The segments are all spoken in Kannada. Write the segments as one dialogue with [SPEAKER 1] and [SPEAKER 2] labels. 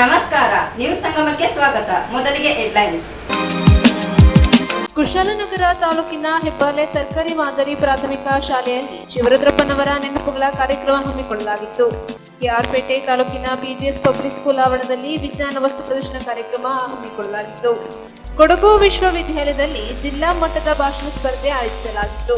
[SPEAKER 1] ನಮಸ್ಕಾರ, ನ್ಯೂಸ್ ಸಂಗಮಕ್ಕೆ ಸ್ವಾಗತ. ಮೊದಲಿಗೆ ಹೆಡ್ಲೈನ್ಸ್.
[SPEAKER 2] ಕುಶಾಲನಗರ ತಾಲೂಕಿನ ಹೆಬ್ಬಾಲೆ ಸರ್ಕಾರಿ ಮಾದರಿ ಪ್ರಾಥಮಿಕ ಶಾಲೆಯಲ್ಲಿ ಶಿವರುದ್ರಪ್ಪನವರ ನೆನಪುಗಳ ಕಾರ್ಯಕ್ರಮ ಹಮ್ಮಿಕೊಳ್ಳಲಾಗಿತ್ತು. ಕೆಆರ್ಪೇಟೆ ತಾಲೂಕಿನ ಬಿಜಿಎಸ್ ಪಬ್ಲಿಕ್ ಸ್ಕೂಲ್ ಆವರಣದಲ್ಲಿ ವಿಜ್ಞಾನ ವಸ್ತು ಪ್ರದರ್ಶನ ಕಾರ್ಯಕ್ರಮ ಹಮ್ಮಿಕೊಳ್ಳಲಾಗಿತ್ತು. ಕೊಡಗು ವಿಶ್ವವಿದ್ಯಾಲಯದಲ್ಲಿ ಜಿಲ್ಲಾ ಮಟ್ಟದ ಭಾಷಣ ಸ್ಪರ್ಧೆ ಆಯೋಜಿಸಲಾಗಿತ್ತು.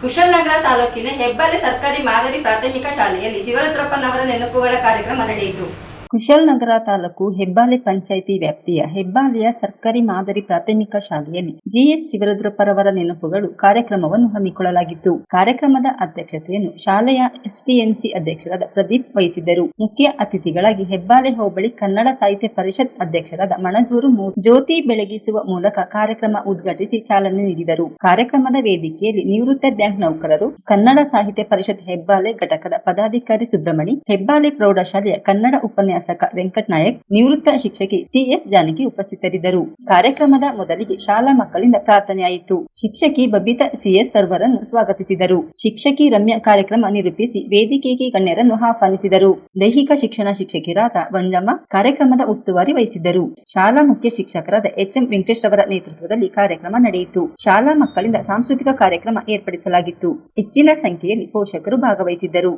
[SPEAKER 1] ಕುಶಾಲನಗರ ತಾಲೂಕಿನ ಹೆಬ್ಬಾಲೆ ಸರ್ಕಾರಿ ಮಾದರಿ ಪ್ರಾಥಮಿಕ ಶಾಲೆಯಲ್ಲಿ ಶಿವರುದ್ರಪ್ಪನವರ ನೆನಪುಗಳ ಕಾರ್ಯಕ್ರಮ ನಡೆಯಿತು.
[SPEAKER 3] ಕುಶಾಲನಗರ ತಾಲೂಕು ಹೆಬ್ಬಾಲೆ ಪಂಚಾಯಿತಿ ವ್ಯಾಪ್ತಿಯ ಹೆಬ್ಬಾಲೆಯ ಸರ್ಕಾರಿ ಮಾದರಿ ಪ್ರಾಥಮಿಕ ಶಾಲೆಯಲ್ಲಿ ಜಿಎಸ್ ಶಿವರುದ್ರಪ್ಪರವರ ನೆನಪುಗಳು ಕಾರ್ಯಕ್ರಮವನ್ನು ಹಮ್ಮಿಕೊಳ್ಳಲಾಗಿತ್ತು. ಕಾರ್ಯಕ್ರಮದ ಅಧ್ಯಕ್ಷತೆಯನ್ನು ಶಾಲೆಯ ಎಸ್ಟಿಎನ್ಸಿ ಅಧ್ಯಕ್ಷರಾದ ಪ್ರದೀಪ್ ವಹಿಸಿದ್ದರು. ಮುಖ್ಯ ಅತಿಥಿಗಳಾಗಿ ಹೆಬ್ಬಾಲೆ ಹೋಬಳಿ ಕನ್ನಡ ಸಾಹಿತ್ಯ ಪರಿಷತ್ ಅಧ್ಯಕ್ಷರಾದ ಮಣಜೂರು ಜ್ಯೋತಿ ಬೆಳಗಿಸುವ ಮೂಲಕ ಕಾರ್ಯಕ್ರಮ ಉದ್ಘಾಟಿಸಿ ಚಾಲನೆ ನೀಡಿದರು. ಕಾರ್ಯಕ್ರಮದ ವೇದಿಕೆಯಲ್ಲಿ ನಿವೃತ್ತ ಬ್ಯಾಂಕ್ ನೌಕರರು, ಕನ್ನಡ ಸಾಹಿತ್ಯ ಪರಿಷತ್ ಹೆಬ್ಬಾಲೆ ಘಟಕದ ಪದಾಧಿಕಾರಿ ಸುಬ್ರಹ್ಮಣಿ, ಹೆಬ್ಬಾಲೆ ಪ್ರೌಢಶಾಲೆಯ ಕನ್ನಡ ಉಪನ್ಯಾಸಕ ವೆಂಕಟ್ ನಾಯಕ್, ನಿವೃತ್ತ ಶಿಕ್ಷಕಿ ಸಿಎಸ್ ಜಾನಕಿ ಉಪಸ್ಥಿತರಿದ್ದರು. ಕಾರ್ಯಕ್ರಮದ ಮೊದಲಿಗೆ ಶಾಲಾ ಮಕ್ಕಳಿಂದ ಪ್ರಾರ್ಥನೆಯಾಯಿತು. ಶಿಕ್ಷಕಿ ಬಬಿತಾ ಸಿಎಸ್ ಸರ್ವರನ್ನು ಸ್ವಾಗತಿಸಿದರು. ಶಿಕ್ಷಕಿ ರಮ್ಯಾ ಕಾರ್ಯಕ್ರಮ ನಿರೂಪಿಸಿ ವೇದಿಕೆಗೆ ಗಣ್ಯರನ್ನು ಆಹ್ವಾನಿಸಿದರು. ದೈಹಿಕ ಶಿಕ್ಷಣ ಶಿಕ್ಷಕಿರಾದ ವಂಜಮ್ಮ ಕಾರ್ಯಕ್ರಮದ ಉಸ್ತುವಾರಿ ವಹಿಸಿದ್ದರು. ಶಾಲಾ ಮುಖ್ಯ ಶಿಕ್ಷಕರಾದ ಎಚ್ಎಂ ವೆಂಕಟೇಶ್ ಅವರ ನೇತೃತ್ವದಲ್ಲಿ ಕಾರ್ಯಕ್ರಮ ನಡೆಯಿತು. ಶಾಲಾ ಮಕ್ಕಳಿಂದ ಸಾಂಸ್ಕೃತಿಕ ಕಾರ್ಯಕ್ರಮ ಏರ್ಪಡಿಸಲಾಗಿತ್ತು. ಹೆಚ್ಚಿನ ಸಂಖ್ಯೆಯಲ್ಲಿ ಪೋಷಕರು ಭಾಗವಹಿಸಿದ್ದರು.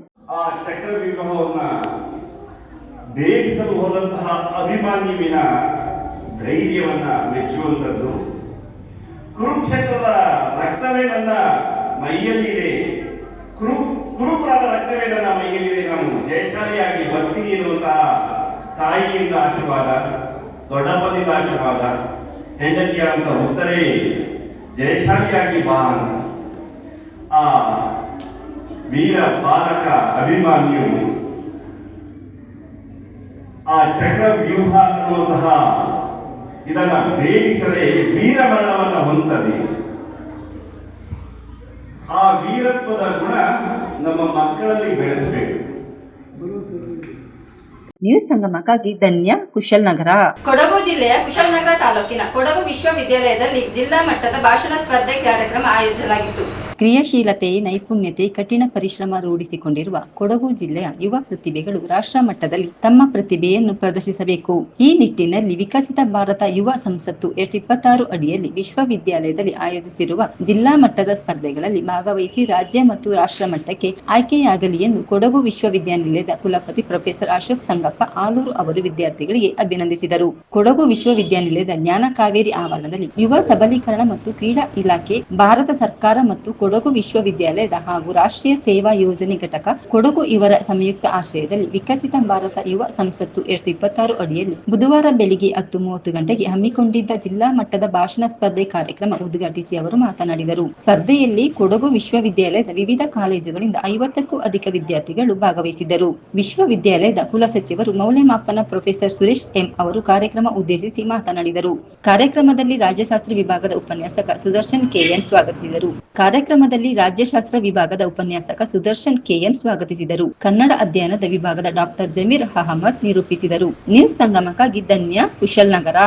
[SPEAKER 4] ಭೇದಿಸಲು ಹೋದಂತಹ ಅಭಿಮಾನ್ಯುವಿನ ಧೈರ್ಯವನ್ನ ಮೆಚ್ಚುವಂಥದ್ದು. ಕುರುಕ್ಷೇತ್ರದ ರಕ್ತವೇ ನನ್ನ ಮೈಯಲ್ಲಿದೆ, ಕುರುಪುರದ ರಕ್ತವೇ ನನ್ನ ಮೈಯಲ್ಲಿದೆ, ನಾನು ಜಯಶಾಲಿಯಾಗಿ ಬರ್ತೀನಿ ಎನ್ನುವಂತಹ ತಾಯಿಯಿಂದ ಆಶೀರ್ವಾದ, ದೊಡ್ಡಪ್ಪನಿಂದ ಆಶೀರ್ವಾದ, ಹೆಂಡತಿಯಾದಂಥ ಉತ್ತರೇ ಜಯಶಾಲಿಯಾಗಿ ಬಾ ಅಂತ ಆ ವೀರ ಬಾಲಕ ಅಭಿಮಾನ್ಯು ಆ ಚಕ್ರವ್ಯೂಹ ಅನ್ನುವಂತಹ ಇದನ್ನ ಭೇದಿಸದೆ ವೀರಮರಣವನ್ನ ಹೊಂದದೆ ಆ ವೀರತ್ವದ ಗುಣ ನಮ್ಮ ಮಕ್ಕಳಲ್ಲಿ ಬೆಳೆಸಬೇಕು.
[SPEAKER 3] ನ್ಯೂಸ್ ಸಂಗಮಕ್ಕಾಗಿ ಧನ್ಯ, ಕುಶಾಲನಗರ.
[SPEAKER 1] ಕೊಡಗು ಜಿಲ್ಲೆಯ ಕುಶಾಲನಗರ ತಾಲೂಕಿನ ಕೊಡಗು ವಿಶ್ವವಿದ್ಯಾಲಯದಲ್ಲಿ ಜಿಲ್ಲಾ ಮಟ್ಟದ ಭಾಷಣ ಸ್ಪರ್ಧೆ ಕಾರ್ಯಕ್ರಮ ಆಯೋಜಿಸಲಾಗಿತ್ತು.
[SPEAKER 3] ಕ್ರಿಯಾಶೀಲತೆ, ನೈಪುಣ್ಯತೆ, ಕಠಿಣ ಪರಿಶ್ರಮ ರೂಢಿಸಿಕೊಂಡಿರುವ ಕೊಡಗು ಜಿಲ್ಲೆಯ ಯುವ ಪ್ರತಿಭೆಗಳು ರಾಷ್ಟ್ರ ಮಟ್ಟದಲ್ಲಿ ತಮ್ಮ ಪ್ರತಿಭೆಯನ್ನು ಪ್ರದರ್ಶಿಸಬೇಕು. ಈ ನಿಟ್ಟಿನಲ್ಲಿ ವಿಕಸಿತ ಭಾರತ ಯುವ ಸಂಸತ್ತು 2026 ಅಡಿಯಲ್ಲಿ ವಿಶ್ವವಿದ್ಯಾಲಯದಲ್ಲಿ ಆಯೋಜಿಸಿರುವ ಜಿಲ್ಲಾ ಮಟ್ಟದ ಸ್ಪರ್ಧೆಗಳಲ್ಲಿ ಭಾಗವಹಿಸಿ ರಾಜ್ಯ ಮತ್ತು ರಾಷ್ಟ್ರ ಮಟ್ಟಕ್ಕೆ ಆಯ್ಕೆಯಾಗಲಿ ಎಂದು ಕೊಡಗು ವಿಶ್ವವಿದ್ಯಾನಿಲಯದ ಕುಲಪತಿ ಪ್ರೊಫೆಸರ್ ಅಶೋಕ್ ಸಂಗಪ್ಪ ಆಲೂರು ಅವರು ವಿದ್ಯಾರ್ಥಿಗಳಿಗೆ ಅಭಿನಂದಿಸಿದರು. ಕೊಡಗು ವಿಶ್ವವಿದ್ಯಾನಿಲಯದ ಜ್ಞಾನ ಕಾವೇರಿ ಆವರಣದಲ್ಲಿ ಯುವ ಸಬಲೀಕರಣ ಮತ್ತು ಕ್ರೀಡಾ ಇಲಾಖೆ, ಭಾರತ ಸರ್ಕಾರ ಮತ್ತು ಕೊಡಗು ವಿಶ್ವವಿದ್ಯಾಲಯದ ಹಾಗೂ ರಾಷ್ಟ್ರೀಯ ಸೇವಾ ಯೋಜನೆ ಘಟಕ ಕೊಡಗು ಇವರ ಸಂಯುಕ್ತ ಆಶ್ರಯದಲ್ಲಿ ವಿಕಸಿತ ಭಾರತ ಯುವ ಸಂಸತ್ತು 2026 ಅಡಿಯಲ್ಲಿ ಬುಧವಾರ ಬೆಳಿಗ್ಗೆ 10:30 ಗಂಟೆಗೆ ಹಮ್ಮಿಕೊಂಡಿದ್ದ ಜಿಲ್ಲಾ ಮಟ್ಟದ ಭಾಷಣ ಸ್ಪರ್ಧೆ ಕಾರ್ಯಕ್ರಮ ಉದ್ಘಾಟಿಸಿ ಅವರು ಮಾತನಾಡಿದರು. ಸ್ಪರ್ಧೆಯಲ್ಲಿ ಕೊಡಗು ವಿಶ್ವವಿದ್ಯಾಲಯದ ವಿವಿಧ ಕಾಲೇಜುಗಳಿಂದ 50ಕ್ಕೂ ಅಧಿಕ ವಿದ್ಯಾರ್ಥಿಗಳು ಭಾಗವಹಿಸಿದ್ದರು. ವಿಶ್ವವಿದ್ಯಾಲಯದ ಕುಲಸಚಿವರು ಮೌಲ್ಯಮಾಪನ ಪ್ರೊಫೆಸರ್ ಸುರೇಶ್ ಎಂ ಅವರು ಕಾರ್ಯಕ್ರಮ ಉದ್ದೇಶಿಸಿ ಮಾತನಾಡಿದರು. ಕಾರ್ಯಕ್ರಮದಲ್ಲಿ ರಾಜ್ಯಶಾಸ್ತ್ರ ವಿಭಾಗದ ಉಪನ್ಯಾಸಕ ಸುದರ್ಶನ್ ಕೆಎನ್ ಸ್ವಾಗತಿಸಿದರು. ಕಾರ್ಯಕ್ರಮದಲ್ಲಿ ರಾಜ್ಯಶಾಸ್ತ್ರ ವಿಭಾಗದ ಉಪನ್ಯಾಸಕ ಸುದರ್ಶನ್ ಕೆಎನ್ ಸ್ವಾಗತಿಸಿದರು. ಕನ್ನಡ ಅಧ್ಯಯನದ ವಿಭಾಗದ ಡಾಕ್ಟರ್ ಜಮೀರ್ ಅಹಮದ್ ನಿರೂಪಿಸಿದರು. ನ್ಯೂಸ್ ಸಂಗಮಕ್ಕಾಗಿ ಧನ್ಯ, ಕುಶಾಲನಗರ.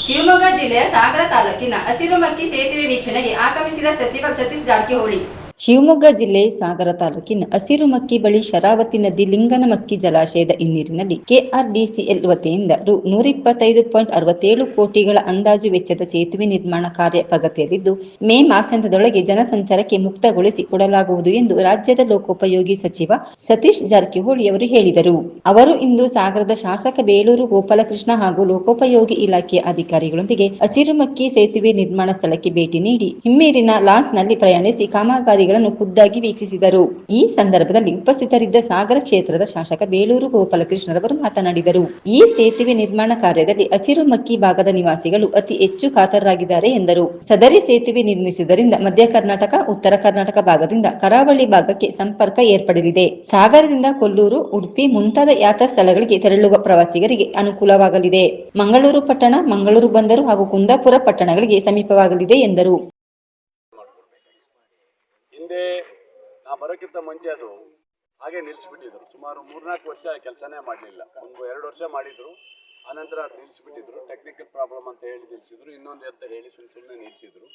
[SPEAKER 1] ಶಿವಮೊಗ್ಗ ಜಿಲ್ಲೆಯ ಸಾಗರ ತಾಲೂಕಿನ ಹಸಿರುಮಕ್ಕಿ ಸೇತುವೆ ವೀಕ್ಷಣೆಗೆ ಆಗಮಿಸಿದ ಸಚಿವ ಸತೀಶ್ ಜಾರಕಿಹೊಳಿ.
[SPEAKER 3] ಶಿವಮೊಗ್ಗ ಜಿಲ್ಲೆ ಸಾಗರ ತಾಲೂಕಿನ ಹಸಿರುಮಕ್ಕಿ ಬಳಿ ಶರಾವತಿ ನದಿ ಲಿಂಗನಮಕ್ಕಿ ಜಲಾಶಯದ ಹಿನ್ನೀರಿನಲ್ಲಿ ಕೆಆರ್ಡಿಸಿಎಲ್ ವತಿಯಿಂದ ರು 125.67 ಕೋಟಿಗಳ ಅಂದಾಜು ವೆಚ್ಚದ ಸೇತುವೆ ನಿರ್ಮಾಣ ಕಾರ್ಯ ಪ್ರಗತಿಯಲ್ಲಿದ್ದು, ಮೇ ಮಾಸಾಂತ್ಯದೊಳಗೆ ಜನಸಂಚಾರಕ್ಕೆ ಮುಕ್ತಗೊಳಿಸಿ ಕೊಡಲಾಗುವುದು ಎಂದು ರಾಜ್ಯದ ಲೋಕೋಪಯೋಗಿ ಸಚಿವ ಸತೀಶ್ ಜಾರಕಿಹೊಳಿ ಅವರು ಹೇಳಿದರು. ಅವರು ಇಂದು ಸಾಗರದ ಶಾಸಕ ಬೇಳೂರು ಗೋಪಾಲಕೃಷ್ಣ ಹಾಗೂ ಲೋಕೋಪಯೋಗಿ ಇಲಾಖೆಯ ಅಧಿಕಾರಿಗಳೊಂದಿಗೆ ಹಸಿರುಮಕ್ಕಿ ಸೇತುವೆ ನಿರ್ಮಾಣ ಸ್ಥಳಕ್ಕೆ ಭೇಟಿ ನೀಡಿ ಹಿಮ್ಮೇರಿನ ಲಾಂಚ್ನಲ್ಲಿ ಪ್ರಯಾಣಿಸಿ ಕಾಮಗಾರಿಗಳನ್ನು ಖುದ್ದಾಗಿ ವೀಕ್ಷಿಸಿದರು. ಈ ಸಂದರ್ಭದಲ್ಲಿ ಉಪಸ್ಥಿತರಿದ್ದ ಸಾಗರ ಕ್ಷೇತ್ರದ ಶಾಸಕ ಬೇಳೂರು ಗೋಪಾಲಕೃಷ್ಣರವರು ಮಾತನಾಡಿದರು. ಈ ಸೇತುವೆ ನಿರ್ಮಾಣ ಕಾರ್ಯದಲ್ಲಿ ಹಸಿರುಮಕ್ಕಿ ಭಾಗದ ನಿವಾಸಿಗಳು ಅತಿ ಹೆಚ್ಚು ಕಾತರರಾಗಿದ್ದಾರೆ ಎಂದರು. ಸದರಿ ಸೇತುವೆ ನಿರ್ಮಿಸುವುದರಿಂದ ಮಧ್ಯ ಕರ್ನಾಟಕ, ಉತ್ತರ ಕರ್ನಾಟಕ ಭಾಗದಿಂದ ಕರಾವಳಿ ಭಾಗಕ್ಕೆ ಸಂಪರ್ಕ ಏರ್ಪಡಲಿದೆ. ಸಾಗರದಿಂದ ಕೊಲ್ಲೂರು, ಉಡುಪಿ ಮುಂತಾದ ಯಾತ್ರಾ ಸ್ಥಳಗಳಿಗೆ ತೆರಳುವ ಪ್ರವಾಸಿಗರಿಗೆ ಅನುಕೂಲವಾಗಲಿದೆ. ಮಂಗಳೂರು ಪಟ್ಟಣ, ಮಂಗಳೂರು ಬಂದರು ಹಾಗೂ ಕುಂದಾಪುರ ಪಟ್ಟಣಗಳಿಗೆ ಸಮೀಪವಾಗಲಿದೆ ಎಂದರು.
[SPEAKER 5] ಹಿಂದೆ ನಾ ಬರೋಕ್ಕಿಂತ ಮುಂಚೆ ಅದು ಹಾಗೆ ನಿಲ್ಲಿಸ್ಬಿಟ್ಟಿದ್ರು. ಸುಮಾರು 3-4 ವರ್ಷ ಕೆಲಸನೇ ಮಾಡಲಿಲ್ಲ. 1-2 ವರ್ಷ ಮಾಡಿದ್ರು, ಆನಂತರ ಅದು ನಿಲ್ಲಿಸ್ಬಿಟ್ಟಿದ್ರು. ಟೆಕ್ನಿಕಲ್ ಪ್ರಾಬ್ಲಮ್ ಅಂತ ಹೇಳಿ ನಿಲ್ಲಿಸಿದ್ರು, ಇನ್ನೊಂದು ಅಂತ ಹೇಳಿ ಸುಮ್ಮನೆ ನಿಲ್ಲಿಸಿದ್ರು.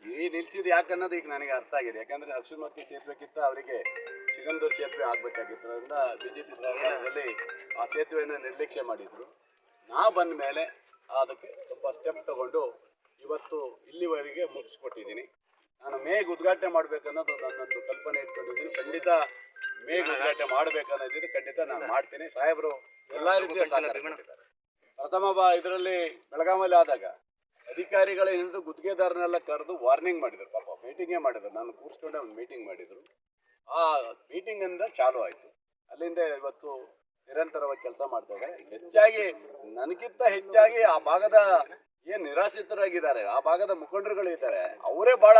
[SPEAKER 5] ಈ ನಿಲ್ಲಿಸಿದ್ದು ಯಾಕನ್ನೋದು ಈಗ ನನಗೆ ಅರ್ಥ ಆಗಿದೆ. ಯಾಕಂದರೆ ಹಸಿರುಮಕ್ಕಿ ಸೇತುವೆಗಿಂತ ಅವರಿಗೆ ಸಿಗಂದೂರು ಸೇತುವೆ ಆಗಬೇಕಾಗಿತ್ತು. ಅದರಿಂದ BJP ಸರ್ಕಾರದಲ್ಲಿ ಆ ಸೇತುವೆಯನ್ನು ನಿರ್ಲಕ್ಷ್ಯ ಮಾಡಿದರು. ನಾವು ಬಂದ ಮೇಲೆ ಅದಕ್ಕೆ ತುಂಬ ಸ್ಟೆಪ್ ತಗೊಂಡು ಇವತ್ತು ಇಲ್ಲಿವರೆಗೆ ಮುಗಿಸ್ಕೊಟ್ಟಿದ್ದೀನಿ. ನಾನು ಮೇಘ ಉದ್ಘಾಟನೆ ಮಾಡಬೇಕನ್ನೋದು ನನ್ನೊಂದು ಕಲ್ಪನೆ ಇಟ್ಕೊಂಡಿದ್ದೀನಿ. ಖಂಡಿತ ಮೇಘ ಉದ್ಘಾಟನೆ ಮಾಡಬೇಕನ್ನೋದಿದೆ, ಖಂಡಿತ ನಾನು ಮಾಡ್ತೀನಿ. ಸಾಹೇಬರು ಎಲ್ಲ ರೀತಿಯ ಸಹಕಾರ ಕೊಟ್ಟಿದ್ದಾರೆ. ಪ್ರಥಮ ಇದರಲ್ಲಿ ಬೆಳಗಾವಿಯಲ್ಲಿ ಆದಾಗ ಅಧಿಕಾರಿಗಳ ಹಿಡಿದು ಗುತ್ತಿಗೆದಾರನೆಲ್ಲ ಕರೆದು ವಾರ್ನಿಂಗ್ ಮಾಡಿದರು. ಪಾಪ ಮೀಟಿಂಗೇ ಮಾಡಿದ್ರು, ನಾನು ಕೂರಿಸ್ಕೊಂಡೆ ಒಂದು ಮೀಟಿಂಗ್ ಮಾಡಿದರು. ಆ ಮೀಟಿಂಗಿಂದ ಚಾಲು ಆಯಿತು. ಅಲ್ಲಿಂದ ಇವತ್ತು ನಿರಂತರವಾಗಿ ಕೆಲಸ ಮಾಡ್ತಾ ಇದ್ದಾರೆ. ಹೆಚ್ಚಾಗಿ ನನಗಿಂತ ಹೆಚ್ಚಾಗಿ ಆ ಭಾಗದ ಏನು ನಿರಾಶ್ರಿತರಾಗಿದ್ದಾರೆ, ಆ ಭಾಗದ ಮುಖಂಡರುಗಳು ಇದ್ದಾರೆ, ಅವರೇ ಭಾಳ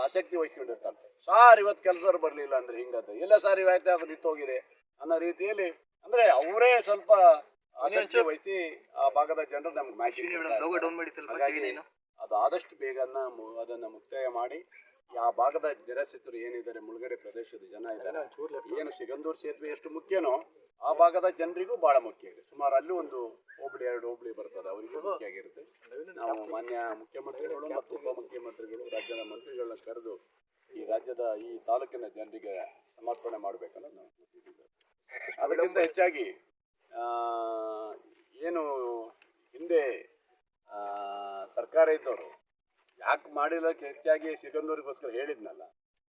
[SPEAKER 5] ಆಸಕ್ತಿ ವಹಿಸ್ಕೊಂಡಿರ್ತಾರೆ. ಸಾರ್ ಇವತ್ತು ಕೆಲಸದವ್ರು ಬರಲಿಲ್ಲ ಅಂದರೆ ಹಿಂಗದು, ಇಲ್ಲ ಸರ್ ಇವತ್ತು ಅದು ನಿಂತೋಗಿದೆ ಅನ್ನೋ ರೀತಿಯಲ್ಲಿ ಅಂದರೆ ಅವರೇ ಸ್ವಲ್ಪ ಆಸಕ್ತಿ ವಹಿಸಿ ಆ ಭಾಗದ ಜನರು ನಮ್ಗೆ ಮಾಹಿತಿ ಅದು ಆದಷ್ಟು ಬೇಗ ಅದನ್ನು ಮುಕ್ತಾಯ ಮಾಡಿ ಆ ಭಾಗದ ನಿರಾಶ್ರಿತರು ಏನಿದ್ದಾರೆ, ಮುಳುಗಡೆ ಪ್ರದೇಶದ ಜನ ಇದ್ದಾರೆ, ಏನು ಸಿಗಂದೂರು ಸೇತುವೆ ಎಷ್ಟು ಮುಖ್ಯನೋ ಆ ಭಾಗದ ಜನರಿಗೂ ಭಾಳ ಮುಖ್ಯ ಇದೆ. ಸುಮಾರು ಅಲ್ಲಿ ಒಂದು ಹೋಬಳಿ 2 ಹೋಬಳಿ ಬರ್ತದೆ, ಅವರಿಗೂ ಮುಖ್ಯ ಆಗಿರುತ್ತೆ. ನಾವು ಮಾನ್ಯ ಮುಖ್ಯಮಂತ್ರಿಗಳು ಮತ್ತು ಉಪಮುಖ್ಯಮಂತ್ರಿಗಳು ರಾಜ್ಯದ ಮಂತ್ರಿಗಳನ್ನ ಕರೆದು ಈ ರಾಜ್ಯದ ಈ ತಾಲೂಕಿನ ಜನರಿಗೆ ಸಮರ್ಪಣೆ ಮಾಡಬೇಕನ್ನೋದು ನಾವು ಕೂತಿದ್ದೀವಿ. ಅದಕ್ಕಿಂತ ಹೆಚ್ಚಾಗಿ ಏನು ಹಿಂದೆ ಸರ್ಕಾರ ಇದ್ದವರು ಯಾಕೆ ಮಾಡಿಲ್ಲಕ್ಕೆ ಹೆಚ್ಚಾಗಿ ಸಿಗಂದೂರಿಗೋಸ್ಕರ ಹೇಳಿದ್ನಲ್ಲ,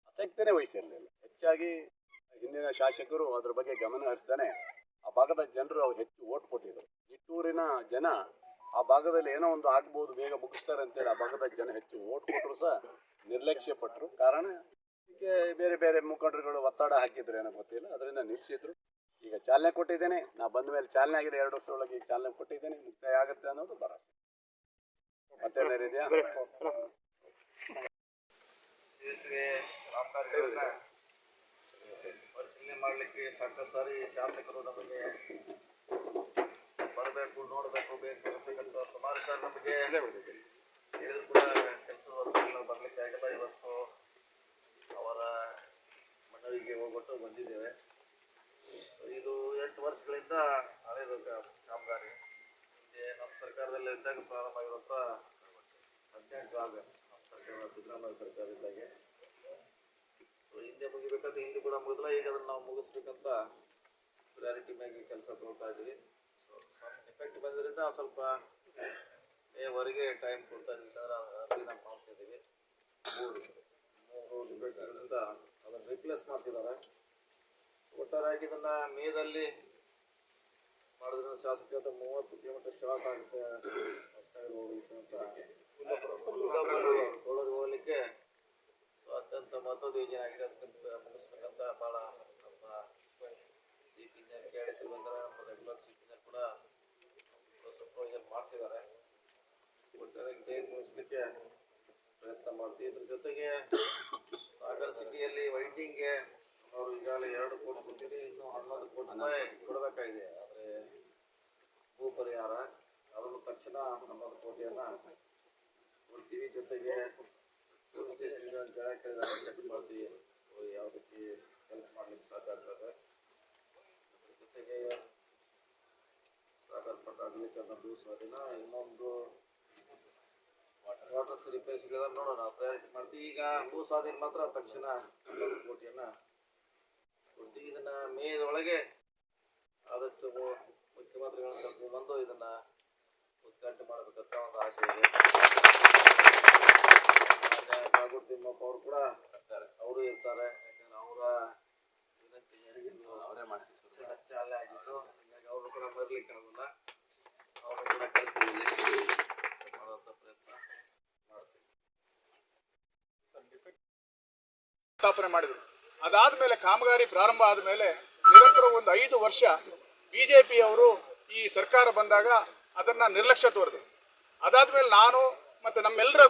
[SPEAKER 5] ಆಸಕ್ತಿನೇ ವಹಿಸಿರಲಿಲ್ಲ. ಹೆಚ್ಚಾಗಿ ಹಿಂದಿನ ಶಾಸಕರು ಅದ್ರ ಬಗ್ಗೆ ಗಮನ ಹರಿಸ್ತಾನೆ ಆ ಭಾಗದ ಜನರು ಅವ್ರು ಹೆಚ್ಚು ಓಟ್ ಕೊಟ್ಟಿದ್ರು. ನಿಟ್ಟೂರಿನ ಜನ ಆ ಭಾಗದಲ್ಲಿ ಏನೋ ಒಂದು ಆಗ್ಬೋದು, ಬೇಗ ಮುಗಿಸ್ತಾರೆ ಅಂತೇಳಿ ಆ ಭಾಗದ ಜನ ಹೆಚ್ಚು ಓಟ್ ಕೊಟ್ಟರು ಸಹ ನಿರ್ಲಕ್ಷ್ಯ ಪಟ್ಟರು. ಕಾರಣ ಹೀಗೆ ಬೇರೆ ಬೇರೆ ಮುಖಂಡರುಗಳು ಒತ್ತಡ ಹಾಕಿದ್ರು ಏನೋ ಗೊತ್ತಿಲ್ಲ, ಅದರಿಂದ ನಿಲ್ಲಿಸಿದ್ರು. ಈಗ ಚಾಲನೆ ಕೊಟ್ಟಿದ್ದೇನೆ, ನಾ ಬಂದ ಮೇಲೆ ಚಾಲನೆ ಆಗಿದೆ, 2 ವರ್ಷದೊಳಗೆ ಈಗ ಚಾಲನೆ ಕೊಟ್ಟಿದ್ದೇನೆ, ಮುಕ್ತಾಯ ಆಗುತ್ತೆ ಅನ್ನೋದು ಭರವಸೆ. ಮತ್ತೇನಿದೆಯಾ?
[SPEAKER 6] ಸೇತುವೆ ಕಾಮಗಾರಿಗಳನ್ನ ಪರಿಶೀಲನೆ ಮಾಡಲಿಕ್ಕೆ ಸಾಕಷ್ಟು ಸಾರಿ ಶಾಸಕರು ನಮಗೆ ಬರಬೇಕು, ನೋಡಬೇಕು, ಬೇಕು ಅಂತಕ್ಕಂಥ ಸುಮಾರು ಸಾರಿ ನಮಗೆ ಹೇಳಿದ್ರು ಕೂಡ ಕೆಲಸದ ಹೊರತು ಬರಲಿಕ್ಕೆ ಆಗಿಲ್ಲ. ಇವತ್ತು ಅವರ ಮನವಿಗೆ ಹೋಗ್ಬಿಟ್ಟು ಬಂದಿದ್ದೇವೆ. ಇದು 8 ವರ್ಷಗಳಿಂದ ಹಳೆಯದು ಕಾಮಗಾರಿ. ಹಿಂದೆ ನಮ್ಮ ಸರ್ಕಾರದಲ್ಲಿ ಇದ್ದಾಗ ಪ್ರಾರಂಭ ಆಗಿರುವಂಥ 18 ಆಗ ನಮ್ಮ ಸರ್ಕಾರ ಸಿದ್ದರಾಮಯ್ಯ ಸರ್ಕಾರ ಇದ್ದಾಗೆ ಹಿಂದೆ ಮುಗಿಬೇಕಂತ ಹಿಂದೆ ಕೂಡ ಮುಗಿದಿಲ್ಲ. ಈಗ ಅದನ್ನು ನಾವು ಮುಗಿಸ್ಬೇಕಂತ ಪ್ರಿಯಾರಿಟಿ ಮ್ಯಾಗೆ ಕೆಲಸ ಕೊಡ್ತಾ ಇದ್ದೀವಿ. ಸೊ ಎಫೆಕ್ಟ್ ಬಂದ್ರಿಂದ ಸ್ವಲ್ಪ ಮೇವರೆಗೆ ಟೈಮ್ ಕೊಡ್ತಾ ಇರಲಿಲ್ಲ, ಅರ್ಲಿ ನಾವು ಮಾಡ್ತಾ ಇದ್ದೀವಿ. 3 ಡಿಫೆಕ್ಟ್ಗಳಿಂದ ಅದನ್ನು ರಿಪ್ಲೇಸ್ ಮಾಡ್ತಿದ್ದಾರೆ. ಒಟ್ಟಾರೆಯಾಗಿ ಇದನ್ನು ಮೇದಲ್ಲಿ ಮಾಡೋದ್ರಿಂದ ಶಾಸಕರಿಂದ 30 ಕಿಲೋಮೀಟರ್ ಸ್ಟಾರ್ಟ್ ಆಗುತ್ತೆ ಹೊಸನಗರ ಹೋಗ್ಲಿಕ್ಕೆ ಅಂತ ಕೋಲಾರ ಹೋಗ್ಲಿಕ್ಕೆ. ಅತ್ಯಂತ ಮಹತ್ವದ ಯೋಜನೆ ಆಗಿದೆ. ಅದಕ್ಕೆ ಮುಗಿಸ್ಬೇಕಂತ ಭಾಳ ನಮ್ಮ ಚೀಫ್ ಇಂಜಿನಿಯರ್ KD ಶಿವೇಂದ್ರ, ನಮ್ಮ ರೆಗ್ಯುಲರ್ ಚೀಫ್ ಇಂಜಿನಿಯರ್ ಕೂಡ ಸೂಪರ್ವೈಸರ್ ಮಾಡ್ತಿದ್ದಾರೆ. ಒಟ್ಟಾರೆ ಮುಗಿಸ್ಲಿಕ್ಕೆ ಪ್ರಯತ್ನ ಮಾಡ್ತೀವಿ. ಇದ್ರ ಜೊತೆಗೆ ಸಾಗರ್ ಸಿಟಿಯಲ್ಲಿ ವೈಟಿಂಗ್ಗೆ ಅವರು ಈಗಾಗಲೇ 2 ಕೋಟಿ ಕೊಟ್ಟಿದೆ, ಇನ್ನೂ 11 ಕೋಟಿ ರೂಪಾಯಿ ಕೊಡಬೇಕಾಗಿದೆ. ಆದರೆ ಭೂ ಪರಿಹಾರ ಅದನ್ನು ತಕ್ಷಣ 11 ಕೋಟಿಯನ್ನು ಕೊಡ್ತೀವಿ. ಜೊತೆಗೆ ಪೊಲೀಸ್ ಸ್ಟೇಷನ್ ಜನ ಕೇಳಿದಾಗ ಚೆಕ್ ಮಾಡ್ತೀವಿ ಯಾವ ರೀತಿ ಹೆಲ್ಪ್ ಮಾಡ್ಲಿಕ್ಕೆ ಸಾಕಾಗ್ತದೆ. ಅದ್ರ ಜೊತೆಗೆ ಸಾಗರ್ ಪಟ್ಟ ಆಗಲಿಕ್ಕೆ ಅದನ್ನು ಭೂ ಸ್ವಾಧೀನ, ಇನ್ನೊಂದು ವಾಟರ್ಸ್ ರಿಪೇರ್ಸ್ಗಳ ನೋಡೋಣ, ಪ್ರಯಾರಿಟಿ ಮಾಡ್ತೀವಿ. ಈಗ ಭೂ ಸ್ವಾಧೀನ ಮಾತ್ರ ತಕ್ಷಣ 11 ಕೋಟಿಯನ್ನು ಕೊಡ್ತೀವಿ. ಇದನ್ನು ಮೇದೊಳಗೆ ಆದಷ್ಟು ಮುಖ್ಯಮಂತ್ರಿಗಳನ್ನ ಕರ್ಕೊಂಡ್ಬಂದು ಇದನ್ನು ಉದ್ಘಾಟನೆ ಮಾಡಬೇಕಂತ ಒಂದು ಆಸೆ ಇದೆ. ಕಾಗೋಡು ತಿಮ್ಮಪ್ಪ ಅವರು ಕೂಡ ಅವರು ಇರ್ತಾರೆ, ಯಾಕಂದರೆ ಅವರ ವಿನಂತಿ ಮೇರೆಗೆ ಅವರೇ ಮಾಡಿಸಿ ಚಾಲನೆ ಆಗಿತ್ತು. ಹೀಗಾಗಿ ಅವರು ಕೂಡ ಬರಲಿಕ್ಕೆ ಆಗೋಲ್ಲ, ಅವರು ಕೂಡ ಕಳಿಸ್ತೀವಿ ಮಾಡುವಂಥ ಪ್ರಯತ್ನ ಮಾಡ್ತೀವಿ.
[SPEAKER 7] ಸ್ಥಾಪನೆ ಮಾಡಿದರು. ಅದಾದಮೇಲೆ ಕಾಮಗಾರಿ ಪ್ರಾರಂಭ ಆದಮೇಲೆ ನಿರಂತರ ಒಂದು 5 ವರ್ಷ BJPಯವರು ಈ ಸರ್ಕಾರ ಬಂದಾಗ ಅದನ್ನು ನಿರ್ಲಕ್ಷ್ಯ ತೋರಿದ್ರು. ಅದಾದಮೇಲೆ ನಾನು ಮತ್ತು ನಮ್ಮೆಲ್ಲರ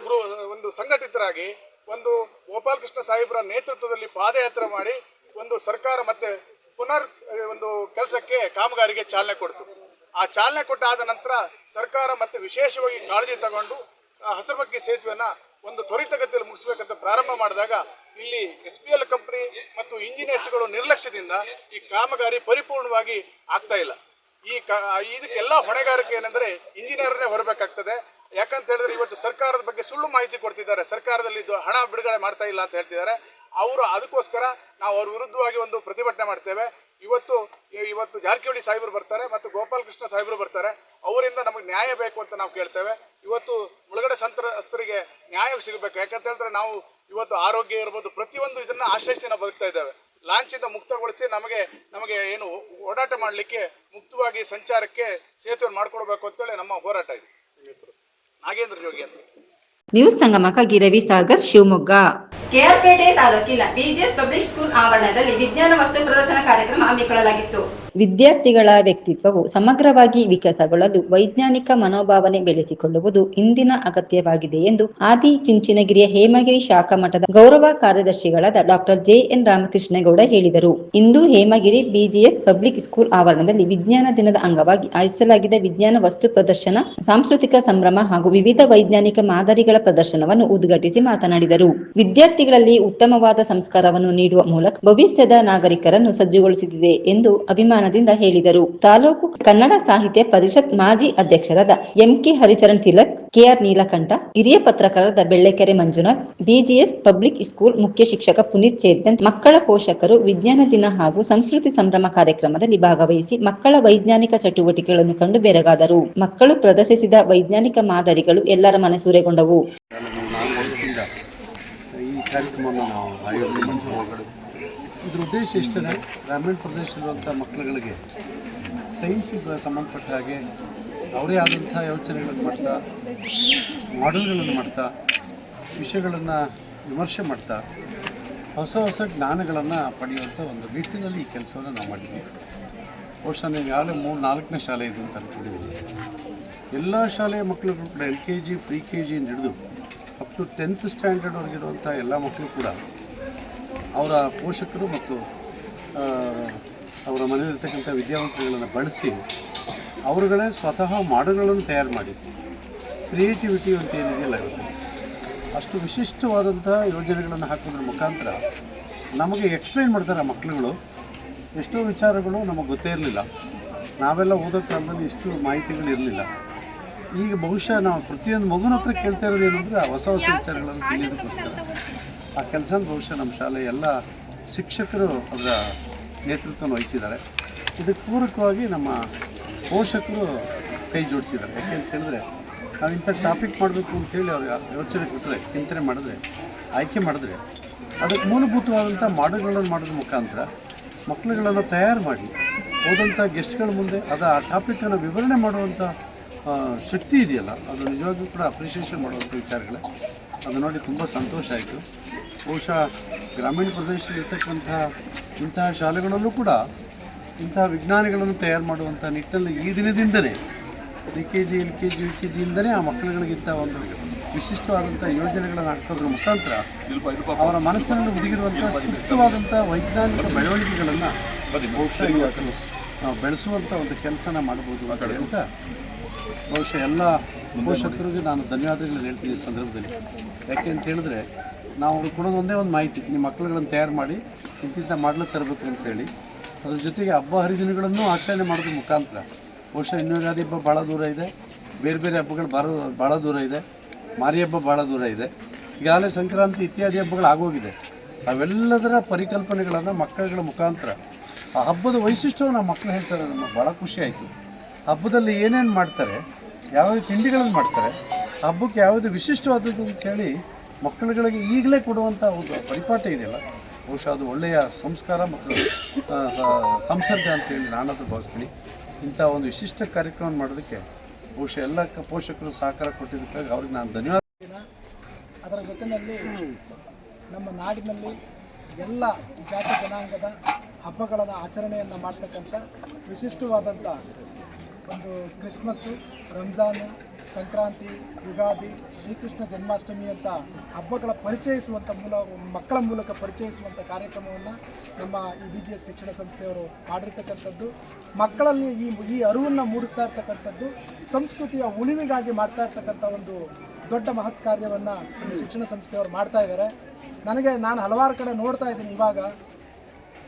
[SPEAKER 7] ಒಂದು ಸಂಘಟಿತರಾಗಿ ಒಂದು ಗೋಪಾಲಕೃಷ್ಣ ಸಾಹೇಬರ ನೇತೃತ್ವದಲ್ಲಿ ಪಾದಯಾತ್ರೆ ಮಾಡಿ ಒಂದು ಸರ್ಕಾರ ಮತ್ತೆ ಪುನರ್ ಒಂದು ಕೆಲಸಕ್ಕೆ ಕಾಮಗಾರಿಗೆ ಚಾಲನೆ ಕೊಡ್ತು. ಆ ಚಾಲನೆ ಕೊಟ್ಟಾದ ನಂತರ ಸರ್ಕಾರ ಮತ್ತೆ ವಿಶೇಷವಾಗಿ ಕಾಳಜಿ ತಗೊಂಡು ಹಸಿರುಬಕ್ಕಿ ಸೇತುವೆಯನ್ನು ಒಂದು ತ್ವರಿತಗತಿಯಲ್ಲಿ ಮುಗಿಸ್ಬೇಕಂತ ಪ್ರಾರಂಭ ಮಾಡಿದಾಗ ಇಲ್ಲಿ SPL ಕಂಪನಿ ಮತ್ತು ಇಂಜಿನಿಯರ್ಸ್ಗಳು ನಿರ್ಲಕ್ಷ್ಯದಿಂದ ಈ ಕಾಮಗಾರಿ ಪರಿಪೂರ್ಣವಾಗಿ ಆಗ್ತಾ ಇಲ್ಲ. ಇದಕ್ಕೆಲ್ಲ ಹೊಣೆಗಾರಿಕೆ ಏನೆಂದರೆ ಇಂಜಿನಿಯರ್ನೇ ಹೊರಬೇಕಾಗ್ತದೆ. ಯಾಕಂತ ಹೇಳಿದ್ರೆ ಇವತ್ತು ಸರ್ಕಾರದ ಬಗ್ಗೆ ಸುಳ್ಳು ಮಾಹಿತಿ ಕೊಡ್ತಿದ್ದಾರೆ, ಸರ್ಕಾರದಲ್ಲಿ ಹಣ ಬಿಡುಗಡೆ ಮಾಡ್ತಾ ಇಲ್ಲ ಅಂತ ಹೇಳ್ತಿದ್ದಾರೆ. ಅವರು ಅದಕ್ಕೋಸ್ಕರ ನಾವು ಅವ್ರ ವಿರುದ್ಧವಾಗಿ ಒಂದು ಪ್ರತಿಭಟನೆ ಮಾಡ್ತೇವೆ. ಇವತ್ತು ಜಾರಕಿಹೊಳಿ ಸಾಹೇಬರು ಬರ್ತಾರೆ ಮತ್ತು ಗೋಪಾಲಕೃಷ್ಣ ಸಾಹೇಬರು ಬರ್ತಾರೆ. ಅವರಿಂದ ನಮಗೆ ನ್ಯಾಯ ಬೇಕು ಅಂತ ನಾವು ಕೇಳ್ತೇವೆ. ಇವತ್ತು ಮುಳುಗಡೆ ಸಂತ್ರಸ್ತರಿಗೆ ನ್ಯಾಯ ಸಿಗಬೇಕು. ಯಾಕಂತ ಹೇಳಿದ್ರೆ ನಾವು ಇವತ್ತು ಆರೋಗ್ಯ ಇರ್ಬೋದು, ಪ್ರತಿಯೊಂದು ಇದನ್ನ ಆಶ್ರಯಿಸಿ ನಾವು ಬದುಕ್ತಾ ಇದ್ದೇವೆ. ಲಾಂಚಿಂದ ಮುಕ್ತಗೊಳಿಸಿ ನಮಗೆ ಏನು ಓಡಾಟ ಮಾಡಲಿಕ್ಕೆ ಮುಕ್ತವಾಗಿ ಸಂಚಾರಕ್ಕೆ ಸೇತುವೆ ಮಾಡಿಕೊಡ್ಬೇಕು ಅಂತೇಳಿ ನಮ್ಮ ಹೋರಾಟ ಇದೆ. ನಾಗೇಂದ್ರ ಯೋಗಿ ಅಂತ.
[SPEAKER 3] ನ್ಯೂಸ್ ಸಂಗಮಕ್ಕಾಗಿ ರವಿ ಸಾಗರ್, ಶಿವಮೊಗ್ಗ.
[SPEAKER 1] ಕೆಆರ್ಪೇಟೆ ತಾಲೂಕಿನ ಬಿಜಿಎಸ್ ಪಬ್ಲಿಕ್ ಸ್ಕೂಲ್ ಆವರಣದಲ್ಲಿ ವಿಜ್ಞಾನ ವಸ್ತು ಪ್ರದರ್ಶನ ಕಾರ್ಯಕ್ರಮ ಹಮ್ಮಿಕೊಳ್ಳಲಾಗಿತ್ತು.
[SPEAKER 3] ವಿದ್ಯಾರ್ಥಿಗಳ ವ್ಯಕ್ತಿತ್ವವು ಸಮಗ್ರವಾಗಿ ವಿಕಾಸಗೊಳ್ಳಲು ವೈಜ್ಞಾನಿಕ ಮನೋಭಾವನೆ ಬೆಳೆಸಿಕೊಳ್ಳುವುದು ಇಂದಿನ ಅಗತ್ಯವಾಗಿದೆ ಎಂದು ಆದಿ ಚುಂಚನಗಿರಿಯ ಹೇಮಗಿರಿ ಶಾಖಾ ಮಠದ ಗೌರವ ಕಾರ್ಯದರ್ಶಿಗಳಾದ ಡಾಕ್ಟರ್ ಜೆಎನ್ ರಾಮಕೃಷ್ಣೇಗೌಡ ಹೇಳಿದರು. ಇಂದು ಹೇಮಗಿರಿ ಬಿಜಿಎಸ್ ಪಬ್ಲಿಕ್ ಸ್ಕೂಲ್ ಆವರಣದಲ್ಲಿ ವಿಜ್ಞಾನ ದಿನದ ಅಂಗವಾಗಿ ಆಯೋಜಿಸಲಾಗಿದ್ದ ವಿಜ್ಞಾನ ವಸ್ತು ಪ್ರದರ್ಶನ, ಸಾಂಸ್ಕೃತಿಕ ಸಂಭ್ರಮ ಹಾಗೂ ವಿವಿಧ ವೈಜ್ಞಾನಿಕ ಮಾದರಿಗಳ ಪ್ರದರ್ಶನವನ್ನು ಉದ್ಘಾಟಿಸಿ ಮಾತನಾಡಿದರು. ವಿದ್ಯಾರ್ಥಿಗಳಲ್ಲಿ ಉತ್ತಮವಾದ ಸಂಸ್ಕಾರವನ್ನು ನೀಡುವ ಮೂಲಕ ಭವಿಷ್ಯದ ನಾಗರಿಕರನ್ನು ಸಜ್ಜುಗೊಳಿಸುತ್ತಿದೆ ಎಂದು ಅಭಿಮಾನದಿಂದ ಹೇಳಿದರು. ತಾಲೂಕು ಕನ್ನಡ ಸಾಹಿತ್ಯ ಪರಿಷತ್ ಮಾಜಿ ಅಧ್ಯಕ್ಷರಾದ ಎಂಕೆ ಹರಿಚರಣ್ ತಿಲಕ್, ಕೆಆರ್ ನೀಲಕಂಠ, ಹಿರಿಯ ಪತ್ರಕರ್ತರಾದ ಬೆಳ್ಳೆಕೆರೆ ಮಂಜುನಾಥ್, ಬಿಜಿಎಸ್ ಪಬ್ಲಿಕ್ ಸ್ಕೂಲ್ ಮುಖ್ಯ ಶಿಕ್ಷಕ ಪುನೀತ್ ಸೇರಿದಂತೆ ಮಕ್ಕಳ ಪೋಷಕರು ವಿಜ್ಞಾನ ದಿನ ಹಾಗೂ ಸಂಸ್ಕೃತಿ ಸಂಭ್ರಮ ಕಾರ್ಯಕ್ರಮದಲ್ಲಿ ಭಾಗವಹಿಸಿ ಮಕ್ಕಳ ವೈಜ್ಞಾನಿಕ ಚಟುವಟಿಕೆಗಳನ್ನು ಕಂಡು ಬೆರಗಾದರು. ಮಕ್ಕಳು ಪ್ರದರ್ಶಿಸಿದ ವೈಜ್ಞಾನಿಕ ಮಾದರಿಗಳು ಎಲ್ಲರ ಮನಸೂರೆಗೊಂಡವು.
[SPEAKER 8] ಈ ಕಾರ್ಯಕ್ರಮವನ್ನು ನಾವು ಆಯೋಜನೆ ಮಾಡ್ತೀವಿ. ಇದ್ರ ಉದ್ದೇಶ ಇಷ್ಟೇ, ಗ್ರಾಮೀಣ ಪ್ರದೇಶದಲ್ಲಿರುವಂಥ ಮಕ್ಕಳುಗಳಿಗೆ ಸೈನ್ಸಿಗೆ ಸಂಬಂಧಪಟ್ಟ ಹಾಗೆ ಅವರೇ ಆದಂಥ ಯೋಚನೆಗಳನ್ನು ಮಾಡ್ತಾ, ಮಾಡೆಲ್ಗಳನ್ನು ಮಾಡ್ತಾ, ವಿಷಯಗಳನ್ನು ವಿಮರ್ಶೆ ಮಾಡ್ತಾ, ಹೊಸ ಜ್ಞಾನಗಳನ್ನು ಪಡೆಯುವಂಥ ಒಂದು ನಿಟ್ಟಿನಲ್ಲಿ ಈ ಕೆಲಸವನ್ನು ನಾವು ಮಾಡಿದ್ದೀವಿ. ಬಹುಶಃ ಈಗಾಗಲೇ 3-4ನೇ ಶಾಲೆ ಇದು ಅಂತ ಅಂದ್ಕೊಂಡಿದ್ದೀವಿ. ಎಲ್ಲ ಶಾಲೆಯ ಮಕ್ಕಳುಗಳು ಕೂಡ LKG, ಪ್ರಿ-KGಯಿಂದ ಹಿಡಿದು ಅಪ್ ಟು 10th ಸ್ಟ್ಯಾಂಡರ್ಡ್ವರೆಗಿರುವಂಥ ಎಲ್ಲ ಮಕ್ಕಳು ಕೂಡ ಅವರ ಪೋಷಕರು ಮತ್ತು ಅವರ ಮನೆಯಲ್ಲಿರ್ತಕ್ಕಂಥ ವಿದ್ಯಾವಂತರುಗಳನ್ನು ಬಳಸಿ ಅವರುಗಳೇ ಸ್ವತಃ ಮಾಡೆಲ್ಗಳನ್ನು ತಯಾರು ಮಾಡಿ ಕ್ರಿಯೇಟಿವಿಟಿ ಅಂತ ಏನಿದೆಯಲ್ಲ ಇವತ್ತು ಅಷ್ಟು ವಿಶಿಷ್ಟವಾದಂಥ ಯೋಜನೆಗಳನ್ನು ಹಾಕೋದ್ರ ಮುಖಾಂತರ ನಮಗೆ ಎಕ್ಸ್ಪ್ಲೈನ್ ಮಾಡ್ತಾರೆ ಮಕ್ಕಳುಗಳು. ಎಷ್ಟೋ ವಿಚಾರಗಳು ನಮಗೆ ಗೊತ್ತೇ ಇರಲಿಲ್ಲ. ನಾವೆಲ್ಲ ಓದೋ ಕಾಲದಲ್ಲಿ ಇಷ್ಟು ಮಾಹಿತಿಗಳು ಇರಲಿಲ್ಲ. ಈಗ ಬಹುಶಃ ನಾವು ಪ್ರತಿಯೊಂದು ಮಗುನ ಹತ್ರ ಕೇಳ್ತಾ ಇರೋದು ಏನಂದರೆ ಹೊಸ ವಿಚಾರಗಳನ್ನು ತಿಳಿಯೋದಕ್ಕೋಸ್ಕರ ಆ ಕೆಲಸನ ಬಹುಶಃ ನಮ್ಮ ಶಾಲೆಯ ಎಲ್ಲ ಶಿಕ್ಷಕರು ಅದರ ನೇತೃತ್ವವನ್ನು ವಹಿಸಿದ್ದಾರೆ. ಇದಕ್ಕೆ ಪೂರಕವಾಗಿ ನಮ್ಮ ಪೋಷಕರು ಕೈ ಜೋಡಿಸಿದ್ದಾರೆ. ಯಾಕೆ ಅಂತ ಹೇಳಿದ್ರೆ ನಾವು ಇಂಥ ಟಾಪಿಕ್ ಮಾಡಬೇಕು ಅಂತೇಳಿ ಅವ್ರಿಗೆ ಯೋಚನೆ ಕೊಟ್ಟರೆ, ಚಿಂತನೆ ಮಾಡಿದ್ರೆ, ಆಯ್ಕೆ ಮಾಡಿದ್ರೆ ಅದಕ್ಕೆ ಮೂಲಭೂತವಾದಂಥ ಮಾಡೆಲ್ಗಳನ್ನು ಮಾಡೋದ್ರ ಮುಖಾಂತರ ಮಕ್ಕಳುಗಳನ್ನು ತಯಾರು ಮಾಡಿ ಹೋದಂಥ ಗೆಸ್ಟ್ಗಳ ಮುಂದೆ ಆ ಟಾಪಿಕನ್ನು ವಿವರಣೆ ಮಾಡುವಂಥ ಶಕ್ತಿ ಇದೆಯಲ್ಲ, ಅದು ನಿಜವಾಗ್ಲೂ ಕೂಡ ಅಪ್ರಿಷಿಯೇಷನ್ ಮಾಡುವಂಥ ವಿಚಾರಗಳೇ. ಅದು ನೋಡಿ ತುಂಬ ಸಂತೋಷ ಆಯಿತು. ಬಹುಶಃ ಗ್ರಾಮೀಣ ಪ್ರದೇಶದಲ್ಲಿರ್ತಕ್ಕಂಥ ಇಂತಹ ಶಾಲೆಗಳಲ್ಲೂ ಕೂಡ ಇಂತಹ ವಿಜ್ಞಾನಿಗಳನ್ನು ತಯಾರು ಮಾಡುವಂಥ ನಿಟ್ಟಿನಲ್ಲಿ ಈ ದಿನದಿಂದಲೇ LKG, UKGಯಿಂದಲೇ ಆ ಮಕ್ಕಳುಗಳಿಗಿಂತ ಒಂದು ವಿಶಿಷ್ಟವಾದಂಥ ಯೋಜನೆಗಳನ್ನು ಹಾಕೋದ್ರ ಮುಖಾಂತರ ಅವರ ಮನಸ್ಸಿನಲ್ಲಿ ಹುದುಗಿರುವಂಥ ಸೂಕ್ತವಾದಂಥ ವೈಜ್ಞಾನಿಕ ಬೆಳವಣಿಗೆಗಳನ್ನು ಬಹುಶಃ ಇವತ್ತು ನಾವು ಬೆಳೆಸುವಂಥ ಒಂದು ಕೆಲಸನ ಮಾಡ್ಬೋದು ಅಂತ ಬಹುಶಃ ಎಲ್ಲ ಪೋಷಕರಿಗೆ ನಾನು ಧನ್ಯವಾದಗಳನ್ನು ಹೇಳ್ತೀನಿ ಈ ಸಂದರ್ಭದಲ್ಲಿ. ಯಾಕೆ ಅಂತ ಹೇಳಿದ್ರೆ ನಾವು ಕೊಡೋದು ಒಂದೇ ಒಂದು ಮಾಹಿತಿ, ನಿಮ್ಮ ಮಕ್ಕಳುಗಳನ್ನು ತಯಾರು ಮಾಡಿ ಇಂತಿಂಥ ಮಾಡಲು ತರಬೇಕು ಅಂತೇಳಿ. ಅದ್ರ ಜೊತೆಗೆ ಹಬ್ಬ ಹರಿದಿನಗಳನ್ನು ಆಚರಣೆ ಮಾಡೋದ್ರ ಮುಖಾಂತರ ಬಹುಶಃ ಇನ್ನೂ ಯುಗಾದಿ ಹಬ್ಬ ಭಾಳ ದೂರ ಇದೆ, ಬೇರೆ ಬೇರೆ ಹಬ್ಬಗಳು ಭಾಳ ದೂರ ಇದೆ, ಮಾರಿ ಹಬ್ಬ ಭಾಳ ದೂರ ಇದೆ, ಈಗಾಗಲೇ ಸಂಕ್ರಾಂತಿ ಇತ್ಯಾದಿ ಹಬ್ಬಗಳು ಆಗೋಗಿದೆ. ಅವೆಲ್ಲದರ ಪರಿಕಲ್ಪನೆಗಳನ್ನು ಮಕ್ಕಳುಗಳ ಮುಖಾಂತರ ಆ ಹಬ್ಬದ ವೈಶಿಷ್ಟ್ಯವನ್ನು ಮಕ್ಕಳು ಹೇಳ್ತಾರೆ. ನಮಗೆ ಭಾಳ ಖುಷಿ ಆಯಿತು. ಹಬ್ಬದಲ್ಲಿ ಏನೇನು ಮಾಡ್ತಾರೆ, ಯಾವ್ಯಾವ ತಿಂಡಿಗಳನ್ನು ಮಾಡ್ತಾರೆ, ಹಬ್ಬಕ್ಕೆ ಯಾವುದು ವಿಶಿಷ್ಟವಾದದ್ದು ಅಂತೇಳಿ ಮಕ್ಕಳುಗಳಿಗೆ ಈಗಲೇ ಕೊಡುವಂಥ ಒಂದು ಪರಿಪಾಠ ಇದೆಯಲ್ಲ, ಬಹುಶಃ ಅದು ಒಳ್ಳೆಯ ಸಂಸ್ಕಾರ ಮತ್ತು ಸಂಸರ್ಗ ಅಂತೇಳಿ ನಾನದು ಭಾವಿಸ್ತೀನಿ. ಇಂಥ ಒಂದು ವಿಶಿಷ್ಟ ಕಾರ್ಯಕ್ರಮ ಮಾಡೋದಕ್ಕೆ ಬಹುಶಃ ಎಲ್ಲ ಪೋಷಕರು ಸಹಕಾರ ಕೊಟ್ಟಿದ್ದಕ್ಕಾಗಿ ಅವ್ರಿಗೆ ನಾನು ಧನ್ಯವಾದ.
[SPEAKER 9] ಅದರ ಜೊತೆಯಲ್ಲಿ ನಮ್ಮ ನಾಡಿನಲ್ಲಿ ಎಲ್ಲ ಜಾತಿ ಜನಾಂಗದ ಹಬ್ಬಗಳನ್ನು ಆಚರಣೆಯನ್ನು ಮಾಡ್ತಕ್ಕಂಥ ವಿಶಿಷ್ಟವಾದಂಥ ಒಂದು ಕ್ರಿಸ್ಮಸ್ಸು, ರಂಜಾನು, ಸಂಕ್ರಾಂತಿ, ಯುಗಾದಿ, ಶ್ರೀಕೃಷ್ಣ ಜನ್ಮಾಷ್ಟಮಿ ಅಂತ ಹಬ್ಬಗಳ ಪರಿಚಯಿಸುವಂಥ ಮಕ್ಕಳ ಮೂಲಕ ಪರಿಚಯಿಸುವಂಥ ಕಾರ್ಯಕ್ರಮವನ್ನು ನಮ್ಮ ಈ BGS ಶಿಕ್ಷಣ ಸಂಸ್ಥೆಯವರು ಮಾಡಿರ್ತಕ್ಕಂಥದ್ದು. ಮಕ್ಕಳಲ್ಲಿ ಈ ಅರಿವನ್ನು ಮೂಡಿಸ್ತಾ ಇರ್ತಕ್ಕಂಥದ್ದು, ಸಂಸ್ಕೃತಿಯ ಉಳಿವಿಗಾಗಿ ಮಾಡ್ತಾ ಇರ್ತಕ್ಕಂಥ ಒಂದು ದೊಡ್ಡ ಮಹತ್ ಕಾರ್ಯವನ್ನು ಈ ಶಿಕ್ಷಣ ಸಂಸ್ಥೆಯವರು ಮಾಡ್ತಾ ಇದ್ದಾರೆ. ನಾನು ಹಲವಾರು ಕಡೆ ನೋಡ್ತಾ ಇದ್ದೀನಿ. ಇವಾಗ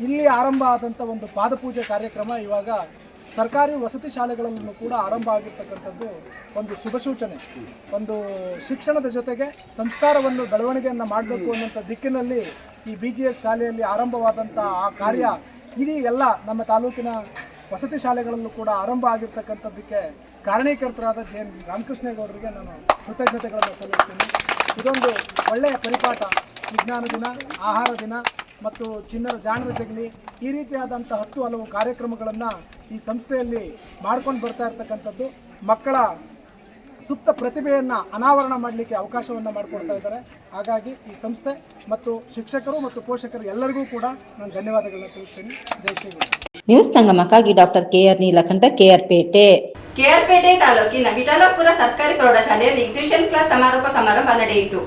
[SPEAKER 9] ಇಲ್ಲಿ ಆರಂಭ ಆದಂಥ ಒಂದು ಪಾದಪೂಜೆ ಕಾರ್ಯಕ್ರಮ ಇವಾಗ ಸರ್ಕಾರಿ ವಸತಿ ಶಾಲೆಗಳಲ್ಲೂ ಕೂಡ ಆರಂಭ ಆಗಿರ್ತಕ್ಕಂಥದ್ದು ಒಂದು ಶುಭ ಸೂಚನೆ. ಒಂದು ಶಿಕ್ಷಣದ ಜೊತೆಗೆ ಸಂಸ್ಕಾರವನ್ನು ಬೆಳವಣಿಗೆಯನ್ನು ಮಾಡಬೇಕು ಅನ್ನೋಂಥ ದಿಕ್ಕಿನಲ್ಲಿ ಈ BGS ಶಾಲೆಯಲ್ಲಿ ಆರಂಭವಾದಂಥ ಆ ಕಾರ್ಯ ಇಡೀ ಎಲ್ಲ ನಮ್ಮ ತಾಲೂಕಿನ ವಸತಿ ಶಾಲೆಗಳಲ್ಲೂ ಕೂಡ ಆರಂಭ ಆಗಿರ್ತಕ್ಕಂಥದ್ದಕ್ಕೆ ಕಾರಣೀಕರ್ತರಾದ JN ರಾಮಕೃಷ್ಣೇಗೌಡರಿಗೆ ನಾನು ಕೃತಜ್ಞತೆಗಳನ್ನು ಸಲ್ಲಿಸ್ತೀನಿ. ಇದೊಂದು ಒಳ್ಳೆಯ ಪರಿಪಾಠ. ವಿಜ್ಞಾನ ದಿನ, ಆಹಾರ ದಿನ ಮತ್ತು ಚಿಣ್ಣರ ಜಾಣರ ಜಗಲಿ ಈ ರೀತಿಯಾದಂಥ 10 ಹಲವು ಕಾರ್ಯಕ್ರಮಗಳನ್ನು ಈ ಸಂಸ್ಥೆಯಲ್ಲಿ ಮಾಡ್ಕೊಂಡು ಬರ್ತಾ ಇರ್ತಕ್ಕಂಥದ್ದು ಮಕ್ಕಳ ಸುಪ್ತ ಪ್ರತಿಭೆಯನ್ನು ಅನಾವರಣ ಮಾಡಲಿಕ್ಕೆ ಅವಕಾಶವನ್ನು ಮಾಡಿಕೊಡ್ತಾ ಇದ್ದಾರೆ. ಹಾಗಾಗಿ ಈ ಸಂಸ್ಥೆ ಮತ್ತು ಶಿಕ್ಷಕರು ಮತ್ತು ಪೋಷಕರು ಎಲ್ಲರಿಗೂ ಕೂಡ ನಾನು ಧನ್ಯವಾದಗಳನ್ನ ತಿಳಿಸ್ತೀನಿ. ಜೈ ಶ್ರೀಗಳು.
[SPEAKER 3] ನ್ಯೂಸ್ ಸಂಗಮಕ್ಕಾಗಿ doctor KR Neelakantha, KR Pete.
[SPEAKER 1] KR ಪೇಟೆ ತಾಲೂಕಿನ ವಿಠಲಾಪುರ ಸರ್ಕಾರಿ ಪ್ರೌಢಶಾಲೆಯಲ್ಲಿ ಟ್ಯೂಷನ್ ಕ್ಲಾಸ್ ಸಮಾರೋಪ ಸಮಾರಂಭ ನಡೆಯಿತು.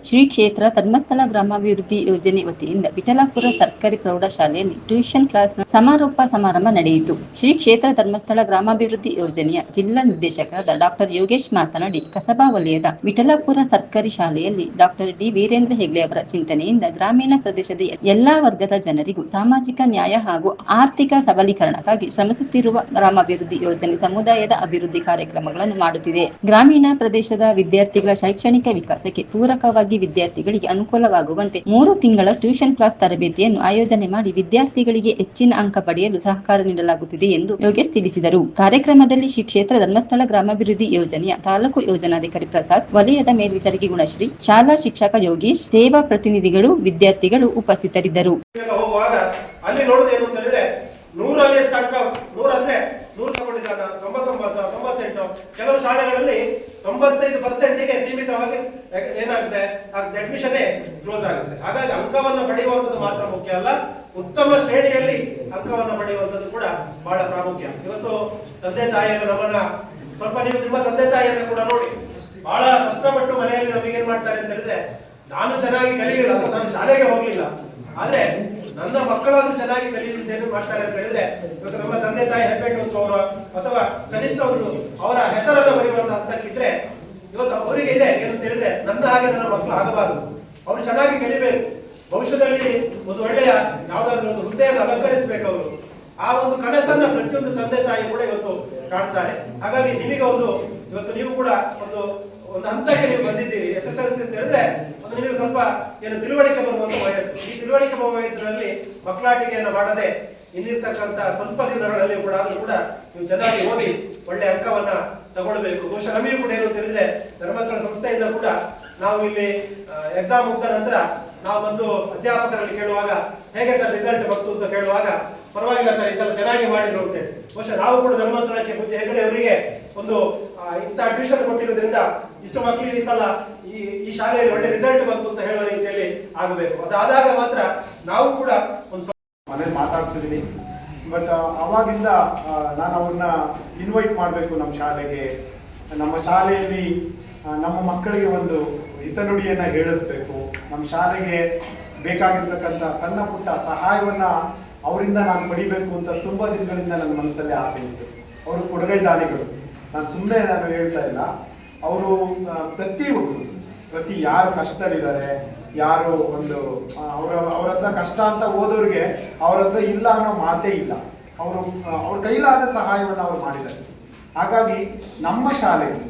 [SPEAKER 3] ಶ್ರೀ ಕ್ಷೇತ್ರ ಧರ್ಮಸ್ಥಳ ಗ್ರಾಮಾಭಿವೃದ್ಧಿ ಯೋಜನೆ ವತಿಯಿಂದ ವಿಠಲಾಪುರ ಸರ್ಕಾರಿ ಪ್ರೌಢಶಾಲೆಯಲ್ಲಿ ಟ್ಯೂಷನ್ ಕ್ಲಾಸ್ ಸಮಾರೋಪ ಸಮಾರಂಭ ನಡೆಯಿತು. ಶ್ರೀ ಕ್ಷೇತ್ರ ಧರ್ಮಸ್ಥಳ ಗ್ರಾಮಾಭಿವೃದ್ಧಿ ಯೋಜನೆಯ ಜಿಲ್ಲಾ ನಿರ್ದೇಶಕರಾದ ಡಾಕ್ಟರ್ ಯೋಗೇಶ್ ಮಾತನಾಡಿ, ಕಸಬಾ ವಲಯದ ವಿಠಲಾಪುರ ಸರ್ಕಾರಿ ಶಾಲೆಯಲ್ಲಿ ಡಾಕ್ಟರ್ D ವೀರೇಂದ್ರ ಹೆಗ್ಡೆ ಅವರ ಚಿಂತನೆಯಿಂದ ಗ್ರಾಮೀಣ ಪ್ರದೇಶದ ಎಲ್ಲಾ ವರ್ಗದ ಜನರಿಗೂ ಸಾಮಾಜಿಕ ನ್ಯಾಯ ಹಾಗೂ ಆರ್ಥಿಕ ಸಬಲೀಕರಣಕ್ಕಾಗಿ ಶ್ರಮಿಸುತ್ತಿರುವ ಗ್ರಾಮಾಭಿವೃದ್ಧಿ ಯೋಜನೆ ಸಮುದಾಯದ ಅಭಿವೃದ್ಧಿ ಕಾರ್ಯಕ್ರಮಗಳನ್ನು ಮಾಡುತ್ತಿದೆ. ಗ್ರಾಮೀಣ ಪ್ರದೇಶದ ವಿದ್ಯಾರ್ಥಿಗಳ ಶೈಕ್ಷಣಿಕ ವಿಕಾಸಕ್ಕೆ ಪೂರಕವಾಗಿ ವಿದ್ಯಾರ್ಥಿಗಳಿಗೆ ಅನುಕೂಲವಾಗುವಂತೆ 3 ತಿಂಗಳ ಟ್ಯೂಷನ್ ಕ್ಲಾಸ್ ತರಬೇತಿಯನ್ನು ಆಯೋಜನೆ ಮಾಡಿ ವಿದ್ಯಾರ್ಥಿಗಳಿಗೆ ಹೆಚ್ಚಿನ ಅಂಕ ಪಡೆಯಲು ಸಹಕಾರ ನೀಡಲಾಗುತ್ತಿದೆ ಎಂದು ಯೋಗೇಶ್ ತಿಳಿಸಿದರು. ಕಾರ್ಯಕ್ರಮದಲ್ಲಿ ಶ್ರೀ ಕ್ಷೇತ್ರ ಧರ್ಮಸ್ಥಳ ಗ್ರಾಮಾಭಿವೃದ್ಧಿ ಯೋಜನೆಯ ತಾಲೂಕು ಯೋಜನಾಧಿಕಾರಿ ಪ್ರಸಾದ್, ವಲಯದ ಮೇಲ್ವಿಚಾರಕಿ ಗುಣಶ್ರೀ, ಶಾಲಾ ಶಿಕ್ಷಕ ಯೋಗೀಶ್, ಸೇವಾ ಪ್ರತಿನಿಧಿಗಳು, ವಿದ್ಯಾರ್ಥಿಗಳು ಉಪಸ್ಥಿತರಿದ್ದರು.
[SPEAKER 10] ಅಲ್ಲಿ ನೋಡುದೇನು ಅಂತ ಹೇಳಿದ್ರೆ 100ರಲ್ಲಿ ಎಷ್ಟು ಅಂಕ, 100 ಅಂದ್ರೆ 100 ತಗೊಂಡಿದ್ದಾನ, 99, 98, ಕೆಲವು ಶಾಲೆಗಳಲ್ಲಿ 95%ಗೆ ಸೀಮಿತವಾಗಿ ಏನಾಗುತ್ತೆ, ಅಡ್ಮಿಷನ್ ಕ್ಲೋಸ್ ಆಗುತ್ತೆ. ಹಾಗಾಗಿ ಅಂಕವನ್ನು ಪಡೆಯುವಂಥದ್ದು ಮಾತ್ರ ಮುಖ್ಯ ಅಲ್ಲ, ಉತ್ತಮ ಶ್ರೇಣಿಯಲ್ಲಿ ಅಂಕವನ್ನು ಪಡೆಯುವಂಥದ್ದು ಕೂಡ ಬಹಳ ಪ್ರಾಮುಖ್ಯ. ಇವತ್ತು ತಂದೆ ತಾಯಿಯನ್ನು ನಮ್ಮನ್ನ ಸ್ವಲ್ಪ, ನೀವು ನಿಮ್ಮ ತಂದೆ ತಾಯಿಯನ್ನು ಕೂಡ ನೋಡಿ, ಬಹಳ ಕಷ್ಟಪಟ್ಟು ಮನೆಯಲ್ಲಿ ನಮಗೆ ಏನ್ ಮಾಡ್ತಾರೆ ಅಂತ ಹೇಳಿದ್ರೆ, ನಾನು ಚೆನ್ನಾಗಿ ಕಲಿಯಲಿಲ್ಲ ಅಥವಾ ನಾನು ಶಾಲೆಗೆ ಹೋಗ್ಲಿಲ್ಲ, ಆದ್ರೆ ನನ್ನ ಮಕ್ಕಳಾದ್ರೂ ಚೆನ್ನಾಗಿ ಕಲಿಯುತ್ತೇನೆ ಮಾಡ್ತಾರೆ ಅಂತ ಹೇಳಿದ್ರೆ, ಇವತ್ತು ನಮ್ಮ ತಂದೆ ತಾಯಿ ಹೆಬ್ಬೆಟ್ಟು ಅವರು ಅಥವಾ ಕನಿಷ್ಠ ಒಂದು ಅವರ ಹೆಸರನ್ನ ಬರೆಯುವಂತ ಹಂತಕ್ಕಿದ್ರೆ ಇವತ್ತು ಅವರಿಗೆ ಇದೆ ಏನು ಹೇಳಿದ್ರೆ, ನನ್ನ ಹಾಗೆ ನನ್ನ ಮಕ್ಕಳು ಆಗಬಾರದು, ಅವರು ಚೆನ್ನಾಗಿ ಕಲಿಬೇಕು, ಭವಿಷ್ಯದಲ್ಲಿ ಒಂದು ಒಳ್ಳೆಯ ಯಾವ್ದಾದ್ರು ಒಂದು ಹುದ್ದೆಯನ್ನು ಅಲಂಕರಿಸಬೇಕು ಅವರು. ಆ ಒಂದು ಕನಸನ್ನ ಪ್ರತಿಯೊಂದು ತಂದೆ ತಾಯಿ ಕೂಡ ಇವತ್ತು ಕಾಣ್ತಾರೆ. ಹಾಗಾಗಿ ನಿಮಗೆ ಒಂದು ಇವತ್ತು ನೀವು ಕೂಡ ಒಂದು ಹಂತಕ್ಕೆ ನೀವು ಬಂದಿದ್ದೀರಿ. SSLC ಅಂತ ಹೇಳಿದ್ರೆ ಒಂದು ನಿಮಗೆ ಸ್ವಲ್ಪ ಏನು ತಿಳುವಳಿಕೆ ಬರುವಂತ ವಯಸ್ಸು. ಈ ತಿಳುವಳಿಕೆ ಬರುವ ವಯಸ್ಸಿನಲ್ಲಿ ಮಕ್ಕಳಾಟಿಕೆಯನ್ನು ಮಾಡದೆ ಇನ್ನಿರ್ತಕ್ಕಂಥ ಸ್ವಲ್ಪ ದಿನಗಳಲ್ಲಿ ಕೂಡ ಆದ್ರೂ ಕೂಡ ನೀವು ಚೆನ್ನಾಗಿ ಓದಿ ಒಳ್ಳೆ ಅಂಕವನ್ನ ತಗೊಳ್ಬೇಕು. ಬಹುಶಃ ನಮಗೆ ಕೂಡ ಏನು ಅಂತ ಹೇಳಿದ್ರೆ, ಧರ್ಮಸ್ಥಳ ಸಂಸ್ಥೆಯಿಂದ ಕೂಡ ನಾವು ಇಲ್ಲಿ ಎಕ್ಸಾಮ್ ಮುಗ್ದ ನಂತರ ನಾವು ಬಂದು ಅಧ್ಯಾಪಕರಲ್ಲಿ ಕೇಳುವಾಗ, ಹೇಗೆ ಸರ್ ರಿಸಲ್ಟ್ ಬಂತು ಅಂತ ಕೇಳುವಾಗ, ಪರವಾಗಿಲ್ಲ ಸರ್ ಈ ಸಲ ಚೆನ್ನಾಗಿ ಮಾಡಿದ್ರು ಅಂತೇಳಿ. ಬಹುಶಃ ನಾವು ಕೂಡ ಧರ್ಮಸ್ಥಳಕ್ಕೆ ಪೂಜ್ಯ ಹೆಗಡೆ ಅವರಿಗೆ ಒಂದು ಇಂಥ ಟ್ಯೂಷನ್ ಕೊಟ್ಟಿರೋದ್ರಿಂದ ಇಷ್ಟು ಮಕ್ಕಳಿಗೆ ಈ ಸಲ ಈ ಶಾಲೆಯಲ್ಲಿ ಒಳ್ಳೆ ರಿಸಲ್ಟ್ ಬಂತು ಅಂತ ಹೇಳುವ ರೀತಿಯಲ್ಲಿ ಆಗಬೇಕು. ಅದಾದಾಗ ಮಾತ್ರ ನಾವು ಕೂಡ ಒಂದು
[SPEAKER 11] ಮನೇಲಿ ಮಾತಾಡ್ತಿದ್ದೀನಿ. ಬಟ್ ಅವಾಗಿಂದ ನಾನು ಅವ್ರನ್ನ ಇನ್ವೈಟ್ ಮಾಡಬೇಕು ನಮ್ಮ ಶಾಲೆಗೆ, ನಮ್ಮ ಶಾಲೆಯಲ್ಲಿ ನಮ್ಮ ಮಕ್ಕಳಿಗೆ ಒಂದು ಹಿತನುಡಿಯನ್ನು ಹೇಳಿಸ್ಬೇಕು, ನಮ್ಮ ಶಾಲೆಗೆ ಬೇಕಾಗಿರ್ತಕ್ಕಂಥ ಸಣ್ಣ ಪುಟ್ಟ ಸಹಾಯವನ್ನ ಅವರಿಂದ ನಾನು ಪಡಿಬೇಕು ಅಂತ ತುಂಬಾ ದಿನಗಳಿಂದ ನನ್ನ ಮನಸ್ಸಲ್ಲಿ ಆಸೆ ಇತ್ತು. ಅವರು ಕೊಡುಗೈ ದಾನಿಗಳು, ನಾನು ಸುಮ್ಮನೆ ನಾನು ಹೇಳ್ತಾ ಇಲ್ಲ. ಅವರು ಪ್ರತಿ ಯಾರು ಕಷ್ಟದಲ್ಲಿದ್ದಾರೆ, ಯಾರು ಒಂದು ಅವ್ರ ಹತ್ರ ಕಷ್ಟ ಅಂತ ಹೋದವ್ರಿಗೆ ಅವ್ರ ಹತ್ರ ಇಲ್ಲ ಅನ್ನೋ ಮಾತೇ ಇಲ್ಲ. ಅವ್ರ ಕೈಲಾದ ಸಹಾಯವನ್ನು ಅವ್ರು ಮಾಡಿದ್ದಾರೆ. ಹಾಗಾಗಿ ನಮ್ಮ ಶಾಲೆಗೆ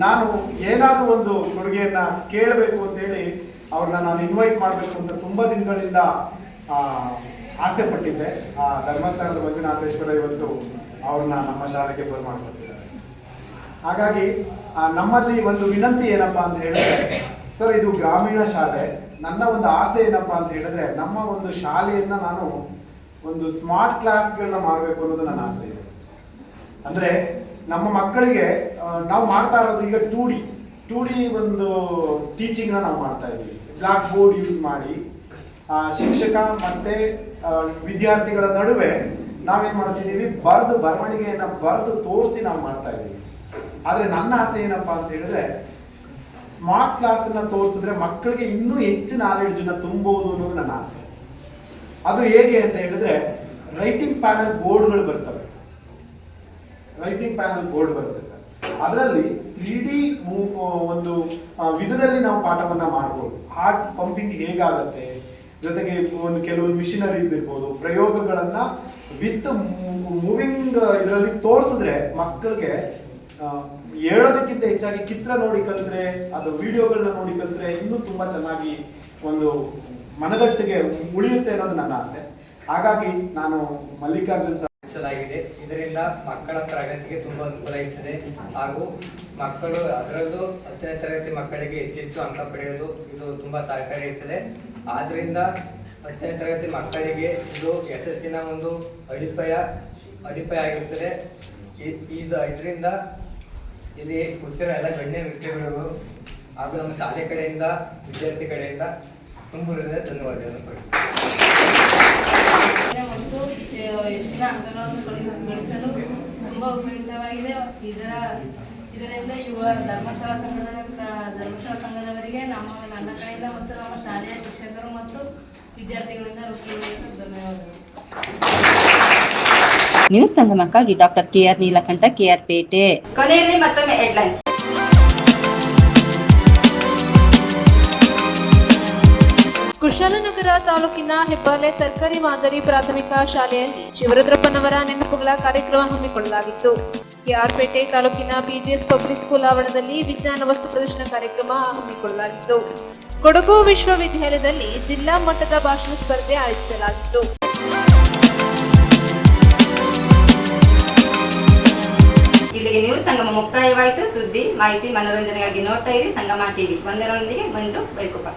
[SPEAKER 11] ನಾನು ಏನಾದರೂ ಒಂದು ಕೊಡುಗೆಯನ್ನ ಕೇಳಬೇಕು ಅಂತೇಳಿ ಅವ್ರನ್ನ ನಾನು ಇನ್ವೈಟ್ ಮಾಡಬೇಕು ಅಂತ ತುಂಬಾ ದಿನಗಳಿಂದ ಆಸೆ ಪಟ್ಟಿದ್ದೆ. ಧರ್ಮಸ್ಥಳದ ಮಂಜುನಾಥೇಶ್ವರ ಇವತ್ತು ಅವ್ರನ್ನ ನಮ್ಮ ಶಾಲೆಗೆ ಬರ್ಮಾಡ್ಕೊಳ್ತಿದ್ದಾರೆ. ಹಾಗಾಗಿ ನಮ್ಮಲ್ಲಿ ಒಂದು ವಿನಂತಿ ಏನಪ್ಪಾ ಅಂತ ಹೇಳಿದ್ರೆ, ಸರ್ ಇದು ಗ್ರಾಮೀಣ ಶಾಲೆ, ನನ್ನ ಒಂದು ಆಸೆ ಏನಪ್ಪಾ ಅಂತ ಹೇಳಿದ್ರೆ, ನಮ್ಮ ಒಂದು ಶಾಲೆಯನ್ನ ನಾನು ಒಂದು ಸ್ಮಾರ್ಟ್ ಕ್ಲಾಸ್ಗಳನ್ನ ಮಾಡಬೇಕು ಅನ್ನೋದು ನನ್ನ ಆಸೆ ಇದೆ. ಅಂದ್ರೆ ನಮ್ಮ ಮಕ್ಕಳಿಗೆ ನಾವು ಮಾಡ್ತಾ ಇರೋದು ಈಗ 2D ಒಂದು ಟೀಚಿಂಗ್ ನಾವು ಮಾಡ್ತಾ ಇದ್ದೀವಿ. ಬ್ಲಾಕ್ ಬೋರ್ಡ್ ಯೂಸ್ ಮಾಡಿ ಶಿಕ್ಷಕ ಮತ್ತೆ ವಿದ್ಯಾರ್ಥಿಗಳ ನಡುವೆ ನಾವೇನ್ ಮಾಡ್ತಿದ್ದೀವಿ, ಬರವಣಿಗೆಯನ್ನ ಬರೆದು ತೋರಿಸಿ ನಾವು ಮಾಡ್ತಾ ಇದ್ದೀವಿ. ಆದ್ರೆ ನನ್ನ ಆಸೆ ಏನಪ್ಪಾ ಅಂತ ಹೇಳಿದ್ರೆ, ಸ್ಮಾರ್ಟ್ ಕ್ಲಾಸ್ ಅನ್ನ ತೋರಿಸಿದ್ರೆ ಮಕ್ಕಳಿಗೆ ಇನ್ನೂ ಹೆಚ್ಚು ನಾಲೆಡ್ಜ್ ಅನ್ನ ತುಂಬಬಹುದು ಅನ್ನೋದು ನನ್ನ ಆಸೆ. ಅದು ಹೇಗೆ ಅಂತ ಹೇಳಿದ್ರೆ, ರೈಟಿಂಗ್ ಪ್ಯಾನಲ್ ಬೋರ್ಡ್ಗಳು ಬರ್ತವೆ. ರೈಟಿಂಗ್ ಪ್ಯಾನಲ್ ಬೋರ್ಡ್ ಬರುತ್ತೆ ಸರ್, ಅದರಲ್ಲಿ 3D ಒಂದು ವಿಧದಲ್ಲಿ ನಾವು ಪಾಠವನ್ನ ಮಾಡ್ಬೋದು. ಹಾರ್ಟ್ ಪಂಪಿಂಗ್ ಹೇಗಾಗತ್ತೆ, ಜೊತೆಗೆ ಒಂದು ಕೆಲವೊಂದು ಮಿಷಿನರೀಸ್ ಇರ್ಬೋದು, ಪ್ರಯೋಗಗಳನ್ನ ವಿತ್ ಮೂವಿಂಗ್ ಇದರಲ್ಲಿ ತೋರಿಸಿದ್ರೆ ಮಕ್ಕಳಿಗೆ ಹೇಳೋದಕ್ಕಿಂತ ಹೆಚ್ಚಾಗಿ ಚಿತ್ರ ನೋಡಿ ಕಲಿತ್ರೆ, ಅದು ವಿಡಿಯೋಗಳನ್ನ ನೋಡಿ ಕಲಿತ್ರೆ ಇನ್ನೂ ತುಂಬಾ ಚೆನ್ನಾಗಿ ಒಂದು ಮನದಟ್ಟಿಗೆ ಉಳಿಯುತ್ತೆ ಅನ್ನೋದು ನನ್ನ ಆಸೆ. ಹಾಗಾಗಿ ನಾನು ಮಲ್ಲಿಕಾರ್ಜುನ್ ಸರ್
[SPEAKER 12] ಆಗಿದೆ. ಇದರಿಂದ ಮಕ್ಕಳ ಪ್ರಗತಿಗೆ ತುಂಬಾ ಅನುಕೂಲ ಇರ್ತದೆ ಹಾಗೂ ಮಕ್ಕಳು ಅದರಲ್ಲೂ 10ನೇ ತರಗತಿ ಮಕ್ಕಳಿಗೆ ಹೆಚ್ಚೆಚ್ಚು ಅಂಕ ಪಡೆಯಲು ಇದು ತುಂಬಾ ಸಹಕಾರಿ ಇರ್ತದೆ. ಆದ್ರಿಂದ 10ನೇ ತರಗತಿ ಮಕ್ಕಳಿಗೆ ಇದು ಯಶಸ್ಸಿನ ಒಂದು ಅಡಿಪಾಯ ಆಗಿರುತ್ತದೆ. ಇದರಿಂದ ಇಲ್ಲಿ ಕೂತಿರೋ ಎಲ್ಲ ಗಣ್ಯ ವ್ಯಕ್ತಿಗಳಿಗೂ ಹಾಗೂ ನಮ್ಮ ಶಾಲೆ ಕಡೆಯಿಂದ ವಿದ್ಯಾರ್ಥಿ ಕಡೆಯಿಂದ ತುಂಬ ಧನ್ಯವಾದಗಳನ್ನು
[SPEAKER 13] ಮತ್ತು ಹೆಚ್ಚಿನ ಅಂಕಗಳನ್ನು ಗಳಿಸಲು ತುಂಬಾ ಉಪಯುಕ್ತವಾಗಿದೆ. ಇದರಿಂದ ಯುವ ಧರ್ಮಸ್ಥಳ ಸಂಘದವರಿಗೆ ನನ್ನ ಕಡೆಯಿಂದ ಮತ್ತು ನಮ್ಮ ಶಾಲೆಯ ಶಿಕ್ಷಕರು ಮತ್ತು ವಿದ್ಯಾರ್ಥಿಗಳಿಂದ ಧನ್ಯವಾದಗಳು.
[SPEAKER 3] ನ್ಯೂಸ್ ಸಂಗಮಕ್ಕಾಗಿ doctor KR Neelakantha, KR Pete.
[SPEAKER 1] ಕೊನೆಯಲ್ಲಿ ಮತ್ತೊಮ್ಮೆ ಹೆಡ್ಲೈನ್ಸ್.
[SPEAKER 2] ಕುಶಾಲನಗರ ತಾಲೂಕಿನ ಹೆಬ್ಬಾಲೆ ಸರ್ಕಾರಿ ಮಾದರಿ ಪ್ರಾಥಮಿಕ ಶಾಲೆಯಲ್ಲಿ ಶಿವರುದ್ರಪ್ಪನವರ ನೆನಪುಗಳ ಕಾರ್ಯಕ್ರಮ ಹಮ್ಮಿಕೊಳ್ಳಲಾಗಿತ್ತು. ಕೆಆರ್ಪೇಟೆ ತಾಲೂಕಿನ ಬಿಜಿಎಸ್ ಪಬ್ಲಿಕ್ ಸ್ಕೂಲ್ ಆವರಣದಲ್ಲಿ ವಿಜ್ಞಾನ ವಸ್ತು ಪ್ರದರ್ಶನ ಕಾರ್ಯಕ್ರಮ ಹಮ್ಮಿಕೊಳ್ಳಲಾಗಿತ್ತು. ಕೊಡಗು ವಿಶ್ವವಿದ್ಯಾಲಯದಲ್ಲಿ ಜಿಲ್ಲಾ ಮಟ್ಟದ ಭಾಷಣ ಸ್ಪರ್ಧೆ ಆಯೋಜಿಸಲಾಗಿತ್ತು.
[SPEAKER 1] ಇಲ್ಲಿಗೆ ನ್ಯೂಸ್ ಸಂಗಮ ಮುಕ್ತಾಯವಾಯಿತು. ಸುದ್ದಿ, ಮಾಹಿತಿ, ಮನೋರಂಜನೆಗಾಗಿ ನೋಡ್ತಾ ಇರಿ ಸಂಗಮ ಟಿವಿ. ಒಂದರೊಂದಿಗೆ ಮಂಜು ಬೈಕುಪ್ಪ.